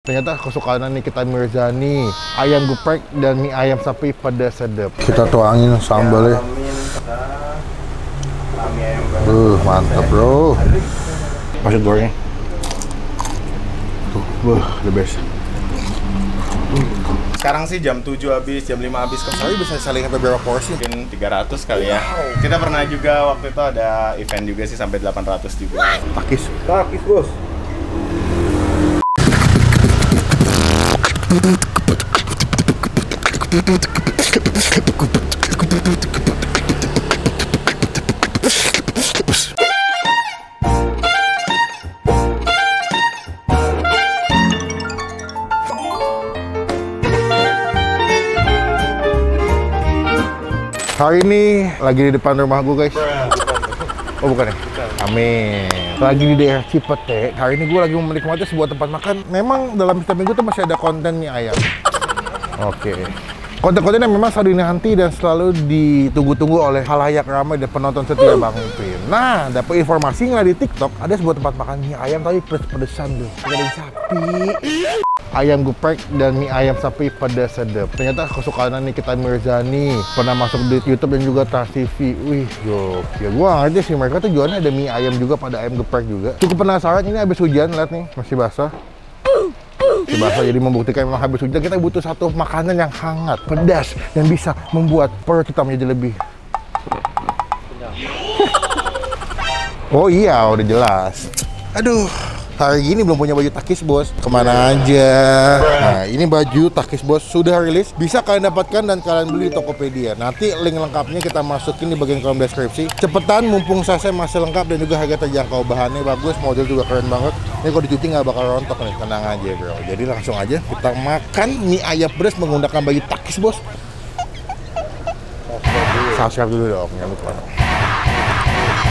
Ternyata kesukaan Nikita Mirzani, ayam geprek dan mie ayam sapi pedas sedap. Kita tuangin sambalnya. Mantap bro. Masuk gorengnya. Tuh, the best. Sekarang sih jam 7 habis, jam 5 habis. Tapi bisa saling sampai berapa porsi? Mungkin 300 kali ya. Kita pernah juga waktu itu ada event juga sih sampai 800 juga. Takis bos. Hari ini lagi di depan rumah gue guys. Oh bukan ya? Amin. Lagi di daerah Cipete. Hari ini gue lagi menikmati sebuah tempat makan. Memang dalam setiap minggu tuh masih ada konten mie ayam. Oke. Konten-konten yang memang selalu dinanti dan selalu ditunggu-tunggu oleh halayak ramai dan penonton setia Bang Pin. Nah, dapat informasi nggak di TikTok ada sebuah tempat makan mie ayam tapi pedes-pedesan tuh. Ada sapi. Ayam geprek dan mie ayam sapi pedas sedap. Ternyata kesukaan Nikita Mirzani, pernah masuk di YouTube dan juga Trans TV. Wih, gokil. Gua ngerti sih mereka tuh jualnya ada mie ayam juga, pada ayam geprek juga. Cukup penasaran, ini habis hujan, lihat nih, masih basah. Masih basah, jadi membuktikan memang habis hujan kita butuh satu makanan yang hangat, pedas, dan bisa membuat perut kita menjadi lebih. Oh iya, udah jelas. Aduh. Hari ini belum punya baju Takis bos. Kemana aja? Nah ini baju Takis bos sudah rilis. Bisa kalian dapatkan dan kalian beli di Tokopedia. Nanti link lengkapnya kita masukin di bagian kolom deskripsi. Cepetan mumpung saya masih lengkap dan juga harga terjangkau. Bahannya bagus, model juga keren banget. Ini kalau dicuci nggak bakal rontok nih, tenang aja bro. Jadi langsung aja kita makan mie ayam pedas menggunakan baju Takis bos. Subscribe dulu dong, jangan lupa.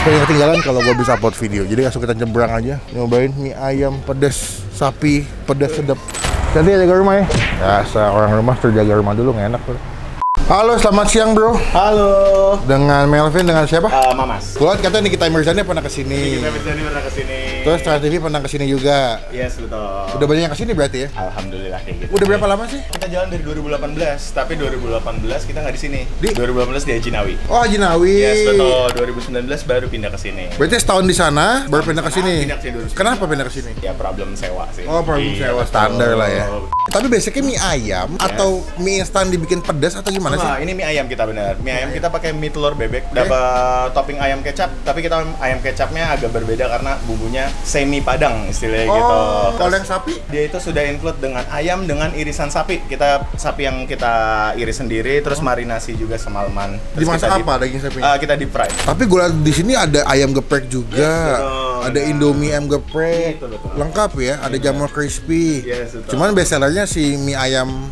Supaya ketinggalan kalau gue bisa upload video. Jadi langsung kita nyebrang aja nyobain mie ayam pedas sapi pedas sedap. Jadi jaga rumah ya. Biasa orang rumah terjaga rumah dulu, nggak enak bro. Halo, selamat siang bro. Halo. Dengan Melvin, dengan siapa? Mamas. Buat kata Nikita Mirzani pernah kesini. Nikita Mirzani pernah kesini. Terus Trans TV pernah kesini juga. Yes, betul. Udah banyak yang kesini berarti ya? Alhamdulillah kayak gitu. Udah berapa lama sih? Kita jalan dari 2018, tapi 2018 kita nggak di sini. Di 2018 di Ajinawi. Oh, Ajinawi. Yes, betul. 2019 baru pindah ke sini. Berarti setahun di sana, baru pindah ke sini. Pindah ke sini 2019. Kenapa pindah ke sini? Ya problem sewa sih. Oh, problem sewa standar lah ya. Tapi basicnya mie ayam atau mie instan dibikin pedas atau gimana sih? Nah, ini mie ayam kita benar. Mie ayam kita pakai mie telur bebek, dapat topping ayam kecap, tapi kita ayam kecapnya agak berbeda karena bumbunya semi Padang istilahnya gitu. Kalau yang sapi? Dia itu sudah include dengan ayam dengan irisan sapi. Kita sapi yang kita iris sendiri, terus marinasi juga semalaman. Dimasak apa daging sapinya? Kita deep fry. Tapi gue lihat di sini ada ayam geprek juga. Yes, ada Indomie ayam geprek. Betul. Lengkap ya, ada jamur crispy. Yes, betul. Cuman best sellernya si mie ayam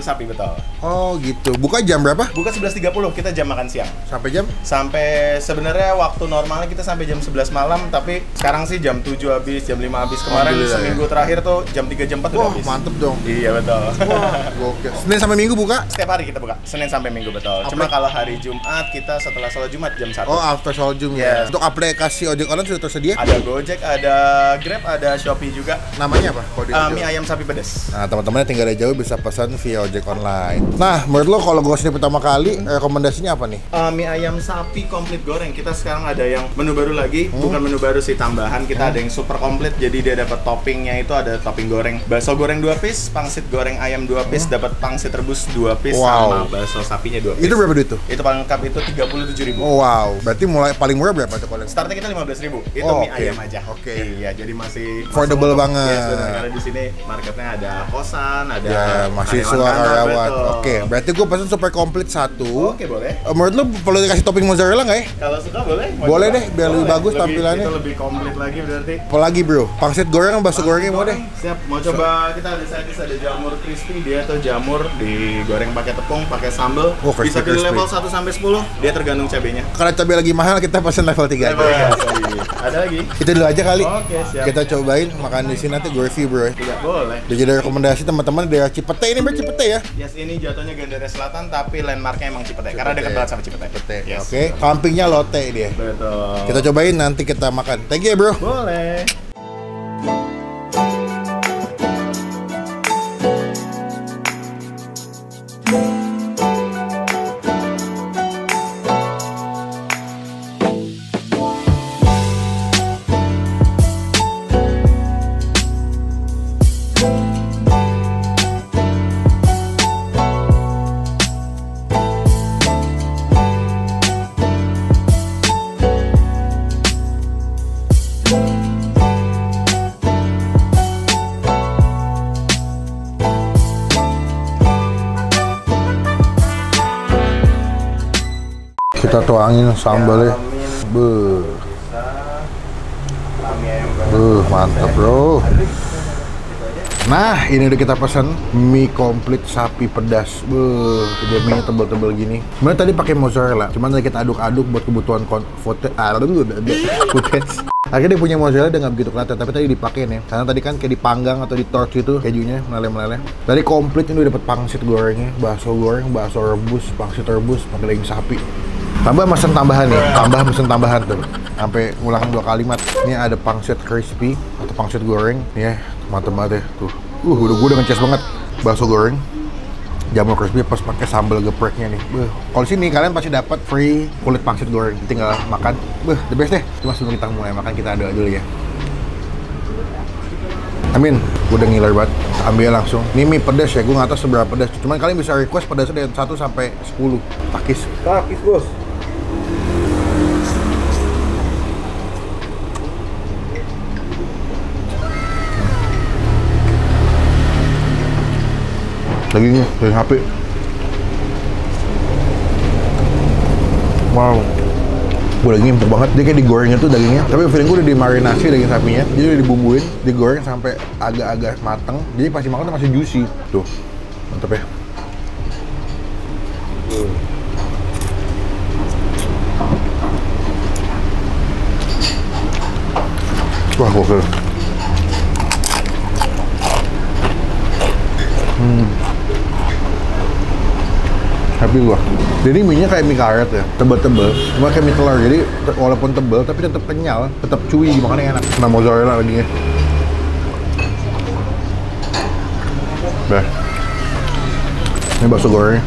sapi betul. Oh gitu. Buka jam berapa? Buka 11.30, kita jam makan siang. Sampai jam? Sampai sebenarnya waktu normalnya kita sampai jam 11 malam, tapi sekarang sih jam 7 habis, jam 5 habis. Kemarin seminggu terakhir tuh jam 3 jam 4 udah habis. Mantep dong. Iya betul. Wah, gokil. Senin sampai Minggu buka? Setiap hari kita buka, Senin sampai Minggu betul. Cuma kalau hari Jumat kita setelah sholat Jumat jam 1. Oh, after sholat Jumat. Yes. Untuk aplikasi ojek online sudah tersedia? Ada Gojek, ada Grab, ada Shopee juga. Namanya apa? Mie ayam sapi pedas. Nah, teman-teman yang tinggal di jauh bisa pesan via ojek online. Nah, menurut lo kalau gue sini pertama kali, rekomendasinya apa nih? Mie ayam sapi komplit goreng. Kita sekarang ada yang menu baru lagi, bukan menu baru sih, tambahan. Kita ada yang super komplit, jadi dia dapat toppingnya itu ada topping goreng, bakso goreng 2 piece, pangsit goreng ayam 2 piece, dapat pangsit rebus 2 piece, sama bakso sapinya 2 piece. Itu berapa duit tuh? Itu paling lengkap itu 37.000. Oh, wow, berarti mulai paling murah berapa tuh kalau? Startnya kita 15.000. Itu mie ayam aja. Iya, jadi masih affordable banget. Yes, benar. Karena di sini marketnya ada kosan, ada mahasiswa, karyawan. Oke, berarti gue pesan super komplit 1. Oke, boleh. Menurut lo perlu dikasih topping mozzarella nggak ya? Kalau suka boleh. Boleh deh, biar lebih bagus tampilannya. Itu lebih komplit lagi berarti. Apalagi bro, pangsit goreng, bakso gorengnya mau deh. Siap, mau coba kita ada side dish, ada jamur crispy. Dia tuh jamur digoreng pakai tepung, pakai sambal. Bisa pilih level 1 sampai 10. Dia tergantung cabenya. Karena cabai lagi mahal, kita pesen level 3 aja. Ada lagi? Itu dulu aja kali. Oke, siap. Kita cobain makan di sini, nanti gue review bro. Tidak boleh. Udah jadi rekomendasi teman-teman daerah Cipete, ini berarti Cipete ya? Yes, ini jatuhnya Gandaria Selatan tapi landmarknya emang Cipete. Karena dekat banget sama Cipete. Yes. Oke, sampingnya Lotte dia. Betul. Kita cobain nanti kita makan. Thank you ya bro. Boleh. Kita tuangin sambalnya. Beuh. Mantap bro. Nah, ini udah kita pesan mie komplit sapi pedas. Udah mie tebel-tebel gini. Sebenarnya tadi pakai mozzarella, cuman tadi kita aduk-aduk buat kebutuhan footage. Akhirnya dia punya mozzarella udah nggak begitu kelihatan, tapi tadi dipakai nih. Karena tadi kan kayak dipanggang atau di torch gitu kejunya meleleh-meleleh. Tadi komplit ini udah dapat pangsit gorengnya, bakso goreng, bakso rebus, pangsit rebus, pakai daging sapi. Tambah mesen tambahan nih, mesen tambahan tuh. Sampai ulang 2 kalimat. Ini ada pangsit crispy atau pangsit goreng. Nih ya, mantep banget ya. Tuh. Udah gue udah ngecas banget. Bakso goreng, jamur crispy pas pakai sambal gepreknya nih. Kalau sini kalian pasti dapat free kulit pangsit goreng. Tinggal makan. The best deh. Cuma sebelum kita mulai makan kita doa dulu ya. Amin, udah ngiler banget. Ambil langsung. Ini mie pedas ya, gue nggak tahu seberapa pedas. Cuman kalian bisa request pedasnya dari 1 sampai 10. Takis bos. Dagingnya dari HP. Wow, dagingnya empuk banget. Dia kayak digorengnya tuh dagingnya. Tapi feeling gue udah dimarinasi daging sapinya. Jadi udah dibumbuin, digoreng sampai agak-agak mateng. Jadi pasti makan tuh masih juicy. Tuh, mantep ya. Wah, gokil. Happy gua. Jadi mie-nya kayak mie karet ya, tebel-tebel, cuma kayak mie telur. Jadi walaupun tebel tapi tetap kenyal, tetap chewy, makanya enak. Nah, mozzarella lagi ya. Bah. Ini bakso goreng.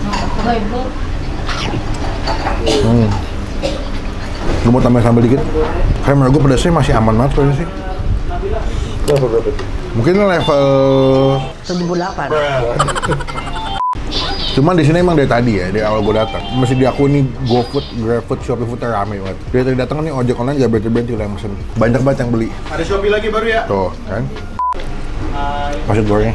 Gue mau tambah sambal dikit. Kayak menurut gue pedasnya masih aman banget kayaknya sih. Berapa? Mungkin level 1008. Cuman di sini emang dari tadi ya, dari awal gue datang masih diakui nih GoFood, GrabFood, ShopeeFood rame banget. Dari tadi datang nih ojek online gak berhenti yang mesen. Banyak banget yang beli. Ada Shopee lagi baru ya? Tuh kan. Pangsit gorengnya.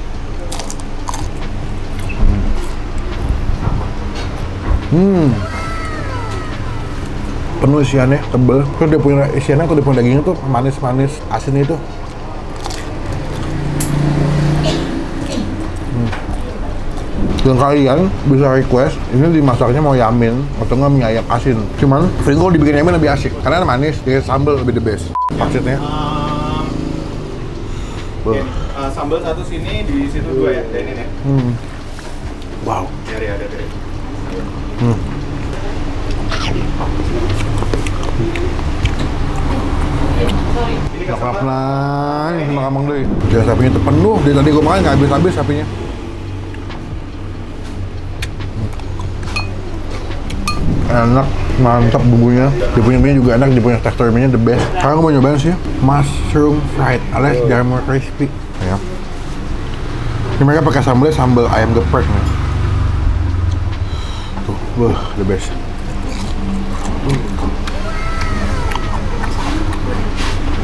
Penuh isiannya, tebel. Kan dia punya isiannya atau dia punya dagingnya tuh manis-manis, asin itu. Dan kalian bisa request ini dimasaknya mau yamin atau nggak mie ayam asin. Cuman feeling kalau dibikin yamin lebih asik karena manis, jadi sambal lebih the best. Pangsitnya. Sambal satu sini, di situ 2 ya, dan ini. Wow. Nyari ada deh. Ini Pelan-pelan, ini sama kamang deh. Ya sapinya tuh penuh, dari tadi gue makan nggak habis-habis sapinya. Enak, mantap bumbunya. Dia punya mie juga enak, dia punya tekstur mie the best. Sekarang gue mau nyobain sih mushroom fried alias jamur crispy. Ya. Ini mereka pakai sambalnya sambal ayam geprek nih. Tuh, the best.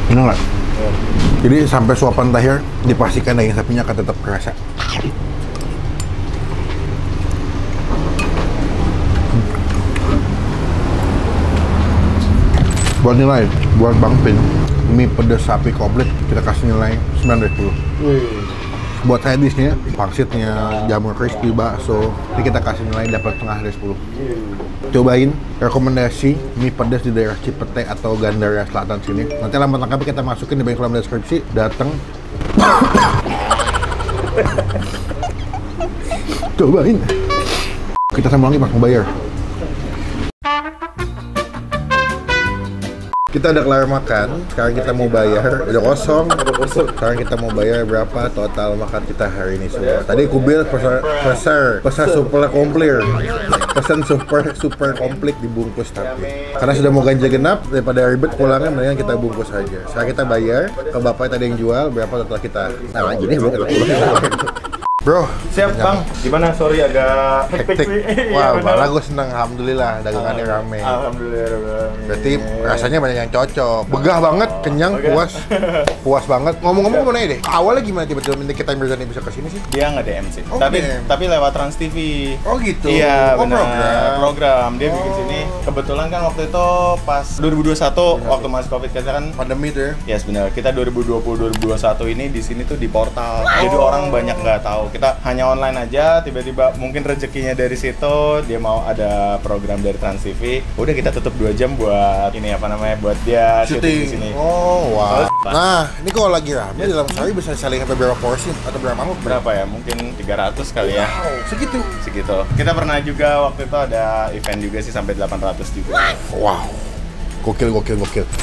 Enak nggak? Jadi sampai suapan terakhir dipastikan daging sapinya akan tetap kerasa. Buat nilai, buat Bang Pin, mie pedas sapi komplit kita kasih nilai 9 dari 10. Buat side dish-nya, pangsitnya, jamur crispy, bakso, ini kita kasih nilai 8,5 dari 10. Cobain rekomendasi mie pedas di daerah Cipete atau Gandaria Selatan sini. Nanti alamat lengkapnya kita masukin di kolom deskripsi. Datang, cobain. Kita sambung lagi pas mau bayar. Kita udah kelar makan, sekarang kita mau bayar, udah kosong. Sekarang kita mau bayar berapa total makan kita hari ini semua. Tadi aku bilang pesan super komplit, pesan super komplit dibungkus tapi. Karena sudah mau ganjil genap, daripada ribet pulangnya mendingan kita bungkus aja. Sekarang kita bayar, ke bapak tadi yang jual berapa total kita. Nah gini Bro. Siap bang. Gimana? Sorry agak hektik Hektik. sih. Wah, Iya, bener. malah gue seneng. Alhamdulillah dagangannya rame. Alhamdulillah. Berarti rasanya banyak yang cocok. Begah banget, kenyang, Oke. puas. Puas banget. Ngomong-ngomong mau nanya deh, awalnya gimana tiba-tiba kita Mirzani bisa kesini sih? Dia nggak DM sih. Oh, tapi DM. tapi lewat Trans TV. Oh gitu? Iya, Oh, benar. Program. Dia bikin sini. Kebetulan kan waktu itu pas 2021 waktu masih Covid kita kan. Pandemi tuh ya? Ya sebenarnya kita 2020-2021 ini di sini tuh di portal. Jadi orang banyak nggak tahu. Kita hanya online aja, tiba-tiba mungkin rezekinya dari situ, dia mau ada program dari Trans TV. Udah kita tutup 2 jam buat ini apa namanya? Buat dia syuting di sini. Oh, wow. Nah, ini kalau lagi rame dalam sehari bisa saling sampai berapa porsi atau berapa mangkuk? Berapa ya? Mungkin 300 kali ya. Wow, segitu. Segitu. Kita pernah juga waktu itu ada event juga sih sampai 800 juga. Wow. Gokil.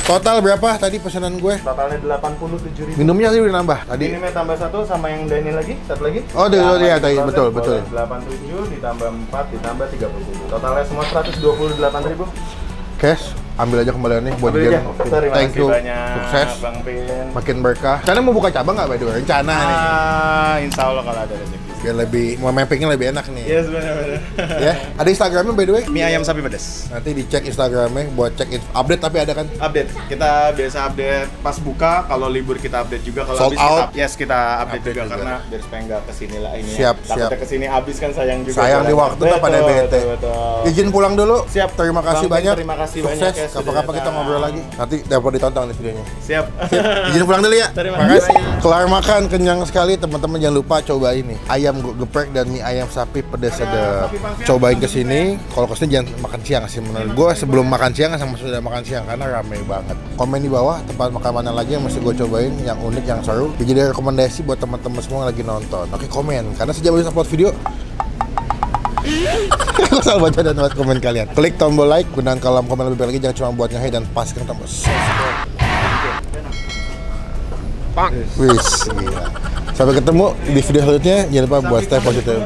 Total berapa tadi pesanan gue? Totalnya 87.000. Minumnya tadi udah nambah tadi. Minumnya tambah 1 sama yang dine lagi, satu lagi. Oh, iya, tadi betul. 87 ditambah 4 ditambah 37. Totalnya semua 128.000. Cash, ambil aja kembaliannya buat Ambil dia. aja. Terima Thank kasih you. banyak, Sukses. Bang Pin. Makin berkah. Rencana mau buka cabang nggak by the way? Rencana nih. Insya Allah kalau ada rezeki. Biar lebih, mau mappingnya lebih enak nih. Yes, benar-benar. Ya, ada Instagramnya by the way? Mie ayam sapi pedas. Nanti dicek Instagramnya buat cek update tapi ada kan? Update. Kita biasa update pas buka, kalau libur kita update juga, kalau Sold habis out. kita update Update juga juga. karena biar supaya nggak kesini lah ini. Siap. Takutnya kesini habis kan sayang juga. Sayang di waktu tuh pada bete. Betul. Izin pulang dulu. Siap. Terima kasih Bang, banyak. terima kasih Sukses. banyak ya, sudah Kapan-kapan kita datang. ngobrol lagi. Nanti dapat ditonton nih videonya. Siap. Izin pulang dulu ya. Terima Makasih. kasih. Kelar makan, kenyang sekali. Teman-teman jangan lupa coba ini. Ayam geprek dan mie ayam sapi pedas ada. Cobain ke sini. Kalau kesini jangan makan siang sih menurut gue. Sebelum makan siang sama sudah makan siang karena ramai banget. Komen di bawah tempat makan mana lagi yang mesti gue cobain, yang unik, yang seru. Jadi rekomendasi buat teman-teman semua yang lagi nonton. Oke, komen. Karena sejak habis upload video aku selalu baca dan buat komen kalian. Klik tombol like, gunakan kolom komen lebih lagi, jangan cuma buat nge-hate dan pastikan tombol subscribe. Wis, gila. Sampai ketemu di video selanjutnya. Jangan lupa buat stay positif.